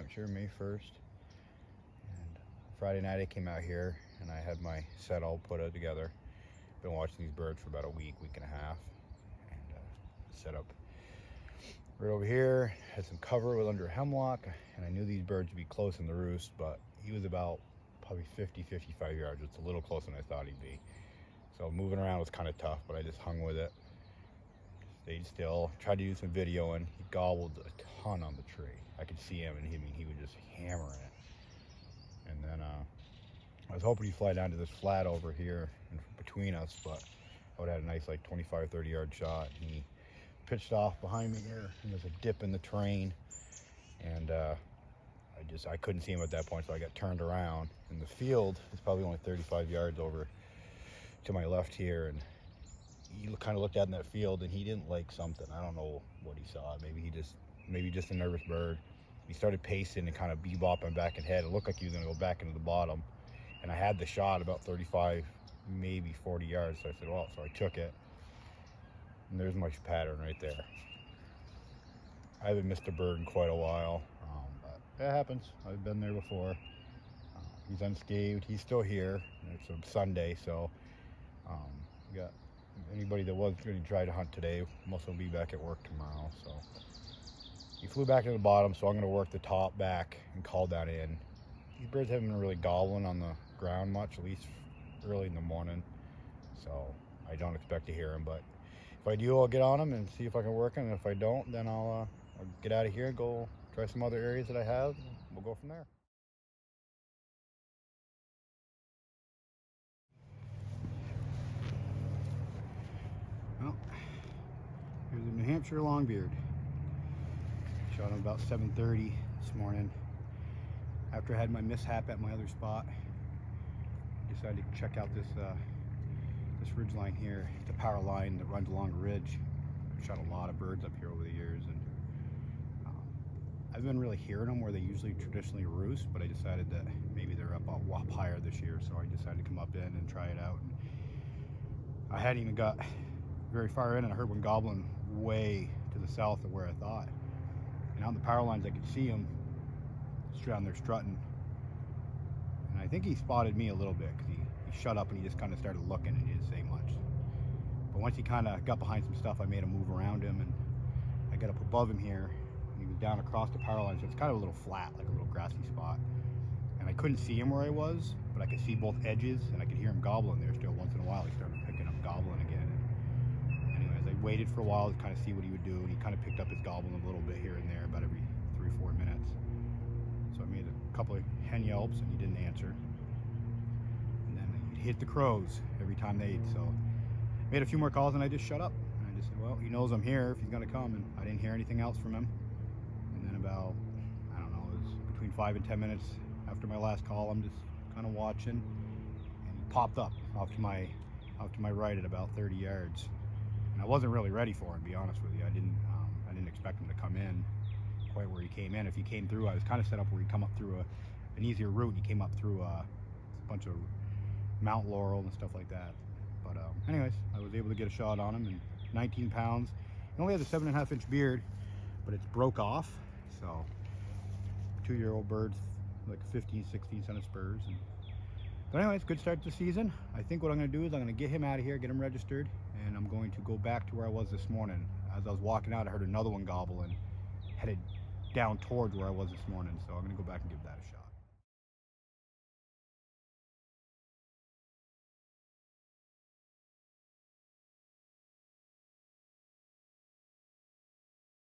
Hampshire, May 1st. And Friday night I came out here and I had my set all put out together. Been watching these birds for about a week and a half. And set up right over here. Had some cover with under a hemlock, and I knew these birds would be close in the roost, but he was about probably 50-55 yards. It's a little closer than I thought he'd be. So moving around was kind of tough, but I just hung with it. Stayed still, tried to do some video, and he gobbled a ton on the tree. I could see him, and he was just hammering it. And then I was hoping he'd fly down to this flat over here in between us, but I would have had a nice like 25-30 yard shot. And he pitched off behind me here, and there's a dip in the terrain, and I couldn't see him at that point, so I got turned around. And the field is probably only 35 yards over to my left here, and he kind of looked out in that field, and he didn't like something. I don't know what he saw. Maybe just a nervous bird. He started pacing and kind of bebopping back and head. It looked like he was going to go back into the bottom, and I had the shot about 35, maybe 40 yards. So I said, well, so I took it, and there's my pattern right there. I haven't missed a bird in quite a while, but it happens. I've been there before. He's unscathed. He's still here. It's a Sunday, so we got anybody that was going to try to hunt today must will be back at work tomorrow. So he flew back to the bottom, so I'm going to work the top back and call that in. These birds haven't been really gobbling on the ground much, at least early in the morning, so I don't expect to hear them. But if I do, I'll get on them and see if I can work them, and if I don't, then I'll get out of here and go try some other areas that I have, and we'll go from there. Well, here's a New Hampshire longbeard. Shot him about 7:30 this morning. After I had my mishap at my other spot, I decided to check out this ridge line here. It's a power line that runs along a ridge. I've shot a lot of birds up here over the years, and I've been really hearing them where they usually traditionally roost, but I decided that maybe they're up higher this year, so I decided to come up in and try it out. And I hadn't even got very far in, and I heard one gobbling way to the south of where I thought. And out in the power lines, I could see him down there strutting. And I think he spotted me a little bit, because he shut up and he just kind of started looking, and he didn't say much. But once he kind of got behind some stuff, I made him move around him, and I got up above him here, and he was down across the power line, so it's kind of a little flat, like a little grassy spot. And I couldn't see him where I was, but I could see both edges, and I could hear him gobbling there still. Once in a while, he started picking up gobbling again. Anyways, I waited for a while to kind of see what he would do, and he kind of picked up his gobbling a little bit here and there, about every 3-4 minutes. So I made a couple of hen yelps, and he didn't answer. And then he'd hit the crows every time they ate. So I made a few more calls, and I just shut up. And I just said, well, he knows I'm here if he's going to come, and I didn't hear anything else from him. And then about, I don't know, it was between 5 and 10 minutes after my last call, I'm just kind of watching, and he popped up off to my right at about 30 yards. And I wasn't really ready for him, to be honest with you. I didn't expect him to come in quite where he came in. If he came through, I was kind of set up where he'd come up through an easier route, and he came up through a bunch of Mount Laurel and stuff like that. But anyways, I was able to get a shot on him, and 19 pounds. He only has a 7.5-inch beard, but it's broke off. So 2-year-old birds, like 15-16 cent of spurs. But anyways, good start to the season. I think what I'm going to do is I'm going to get him out of here, get him registered, and I'm going to go back to where I was this morning. As I was walking out, I headed another one gobbling, headed down towards where I was this morning. So I'm going to go back and give that a shot.